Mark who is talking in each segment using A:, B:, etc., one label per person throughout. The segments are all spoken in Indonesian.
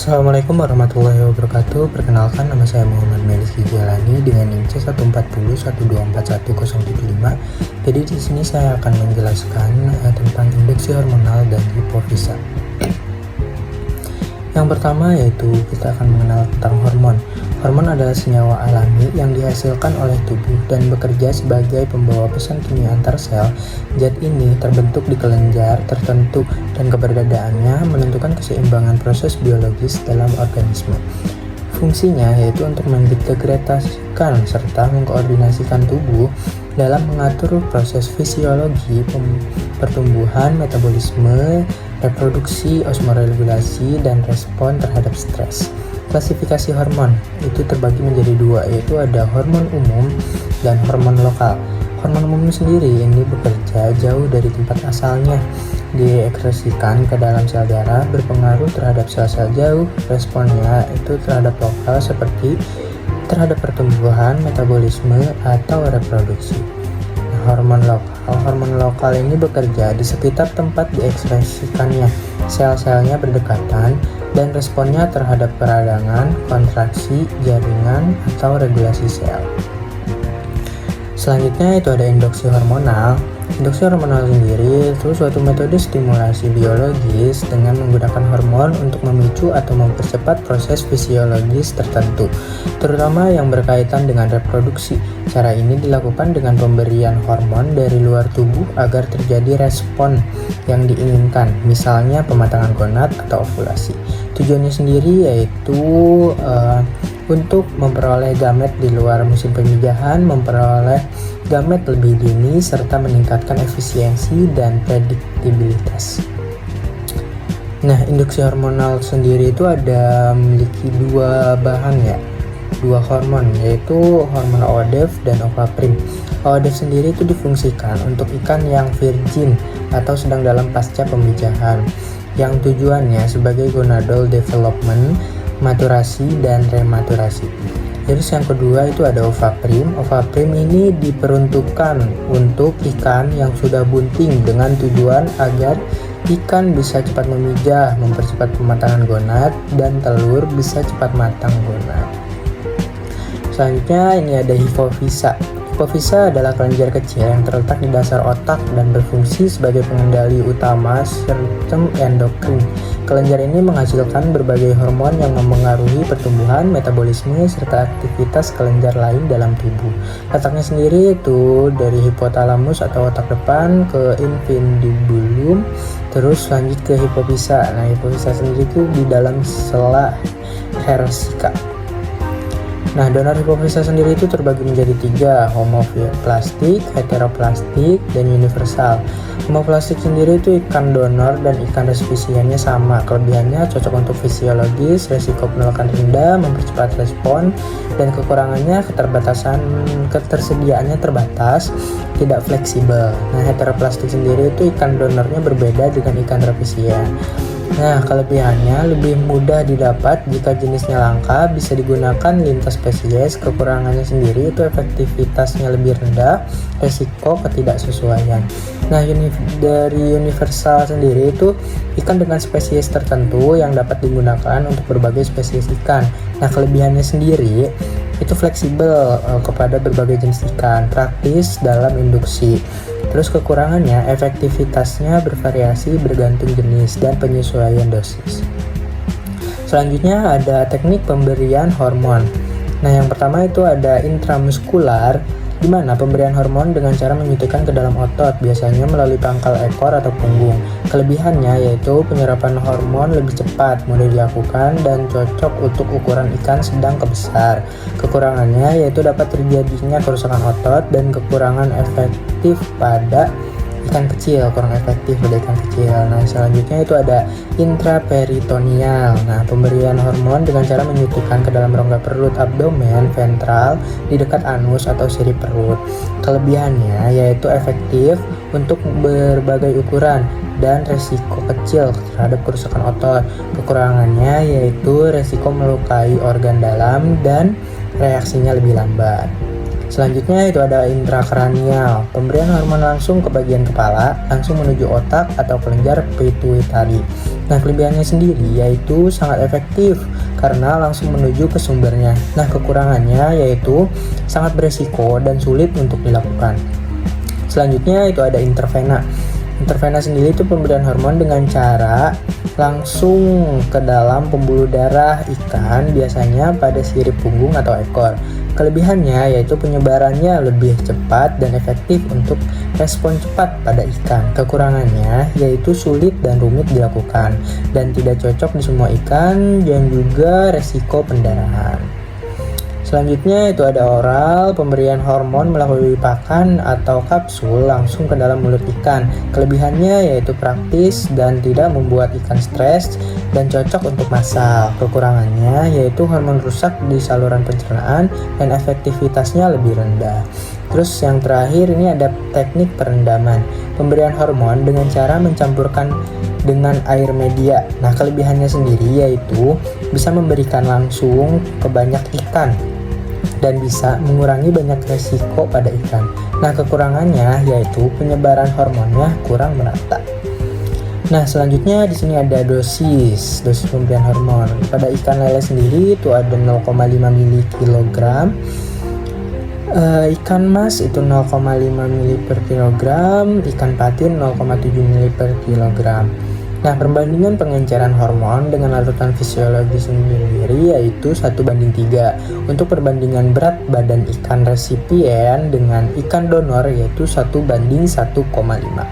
A: Assalamualaikum warahmatullahi wabarakatuh. Perkenalkan, nama saya Muhammad Meliki Jalani dengan NIM C14012411075. Jadi di sini saya akan menjelaskan tentang induksi hormonal dan hipofisa. Yang pertama yaitu kita akan mengenal tentang hormon. Hormon adalah senyawa alami yang dihasilkan oleh tubuh dan bekerja sebagai pembawa pesan kimia antar sel. Zat ini terbentuk di kelenjar tertentu dan keberadaannya menentukan keseimbangan proses biologis dalam organisme. Fungsinya yaitu untuk mengintegrasikan serta mengkoordinasikan tubuh dalam mengatur proses fisiologi, pertumbuhan, metabolisme, reproduksi, osmoregulasi, dan respon terhadap stres. Klasifikasi hormon itu terbagi menjadi dua, yaitu ada hormon umum dan hormon lokal. Hormon umum sendiri ini bekerja jauh dari tempat asalnya, diekspresikan ke dalam sel darah, berpengaruh terhadap sel-sel jauh. Responnya itu terhadap lokal seperti terhadap pertumbuhan, metabolisme, atau reproduksi. Hormon lokal ini bekerja di sekitar tempat diekspresikannya. Sel-selnya berdekatan dan responnya terhadap peradangan, kontraksi, jaringan, atau regulasi sel. Selanjutnya itu ada induksi hormonal. Induksi hormonal sendiri itu suatu metode stimulasi biologis dengan menggunakan hormon untuk memicu atau mempercepat proses fisiologis tertentu, terutama yang berkaitan dengan reproduksi. Cara ini dilakukan dengan pemberian hormon dari luar tubuh agar terjadi respon yang diinginkan, misalnya pematangan gonad atau ovulasi. Tujuannya sendiri yaitu untuk memperoleh gamet di luar musim pemijahan, memperoleh gamet lebih dini, serta meningkatkan efisiensi dan prediktibilitas. Nah, induksi hormonal sendiri itu memiliki dua hormon, yaitu hormon OADF dan OVAPRIM. OADF sendiri itu difungsikan untuk ikan yang virgin atau sedang dalam pasca pemijahan, yang tujuannya sebagai gonadal development, maturasi, dan rematurasi. Terus yang kedua itu ada OVAPRIM. OVAPRIM ini diperuntukkan untuk ikan yang sudah bunting dengan tujuan agar ikan bisa cepat memijah, mempercepat pematangan gonad, dan telur bisa cepat matang gonad. Selanjutnya ini ada hipofisa. Hipofisa adalah kelenjar kecil yang terletak di dasar otak dan berfungsi sebagai pengendali utama sistem endokrin. Kelenjar ini menghasilkan berbagai hormon yang mempengaruhi pertumbuhan, metabolisme, serta aktivitas kelenjar lain dalam tubuh. Letaknya sendiri itu dari hipotalamus atau otak depan ke infundibulum, terus lanjut ke hipofisa. Nah, hipofisa sendiri itu di dalam sela hersika. Nah, donor hipofisa sendiri itu terbagi menjadi tiga, homoplastik, heteroplastik, dan universal. Homoplastik sendiri itu ikan donor dan ikan resipisiennya sama. Kelebihannya cocok untuk fisiologis, resiko penolakan rendah, mempercepat respon, dan kekurangannya ketersediaannya terbatas, tidak fleksibel. Nah, heteroplastik sendiri itu ikan donornya berbeda dengan ikan resipisien. Nah, kelebihannya lebih mudah didapat jika jenisnya langka, bisa digunakan lintas spesies. Kekurangannya sendiri itu efektivitasnya lebih rendah, resiko ketidaksesuaian. Nah, dari universal sendiri itu ikan dengan spesies tertentu yang dapat digunakan untuk berbagai spesies ikan. Nah, kelebihannya sendiri itu fleksibel kepada berbagai jenis ikan, praktis dalam induksi. Terus kekurangannya, efektivitasnya bervariasi bergantung jenis dan penyesuaian dosis. Selanjutnya ada teknik pemberian hormon. Nah, yang pertama itu ada intramuskular, di mana pemberian hormon dengan cara menyuntikkan ke dalam otot, biasanya melalui pangkal ekor atau punggung. Kelebihannya yaitu penyerapan hormon lebih cepat, mudah dilakukan, dan cocok untuk ukuran ikan sedang ke besar. Kekurangannya yaitu dapat terjadinya kerusakan otot dan kekurangan efektif pada ikan kecil, kurang efektif pada ikan kecil. Nah, selanjutnya itu ada intraperitoneal. Nah, pemberian hormon dengan cara menyuntikkan ke dalam rongga perut, abdomen, ventral, di dekat anus atau sirip perut. Kelebihannya yaitu efektif untuk berbagai ukuran dan resiko kecil terhadap kerusakan otot. Kekurangannya yaitu resiko melukai organ dalam dan reaksinya lebih lambat. Selanjutnya itu ada intrakranial, pemberian hormon langsung ke bagian kepala, langsung menuju otak atau kelenjar pituitari. Nah, kelebihannya sendiri yaitu sangat efektif karena langsung menuju ke sumbernya. Nah, kekurangannya yaitu sangat beresiko dan sulit untuk dilakukan. Selanjutnya itu ada intervena. Intervena sendiri itu pemberian hormon dengan cara langsung ke dalam pembuluh darah ikan, biasanya pada sirip punggung atau ekor. Kelebihannya yaitu penyebarannya lebih cepat dan efektif untuk respon cepat pada ikan. Kekurangannya yaitu sulit dan rumit dilakukan dan tidak cocok di semua ikan dan juga resiko pendarahan. Selanjutnya itu ada oral, pemberian hormon melalui pakan atau kapsul langsung ke dalam mulut ikan. Kelebihannya yaitu praktis dan tidak membuat ikan stres dan cocok untuk massal. Kekurangannya yaitu hormon rusak di saluran pencernaan dan efektivitasnya lebih rendah. Terus yang terakhir ini ada teknik perendaman, pemberian hormon dengan cara mencampurkan dengan air media. Nah, kelebihannya sendiri yaitu bisa memberikan langsung ke banyak ikan dan bisa mengurangi banyak resiko pada ikan. Nah, kekurangannya yaitu penyebaran hormonnya kurang merata. Nah, selanjutnya di sini ada dosis pemberian hormon. Pada ikan lele sendiri itu ada 0,5 mg/kg. Ikan mas itu 0,5 mg/kg, ikan patin 0,7 mg/kg. Nah, perbandingan pengenceran hormon dengan larutan fisiologi sendiri yaitu 1:3. Untuk perbandingan berat badan ikan resipien dengan ikan donor yaitu 1:1,5.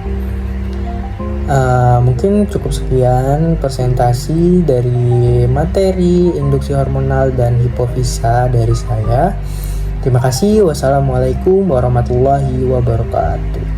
A: Mungkin cukup sekian presentasi dari materi induksi hormonal dan hipofisa dari saya. Terima kasih. Wassalamualaikum warahmatullahi wabarakatuh.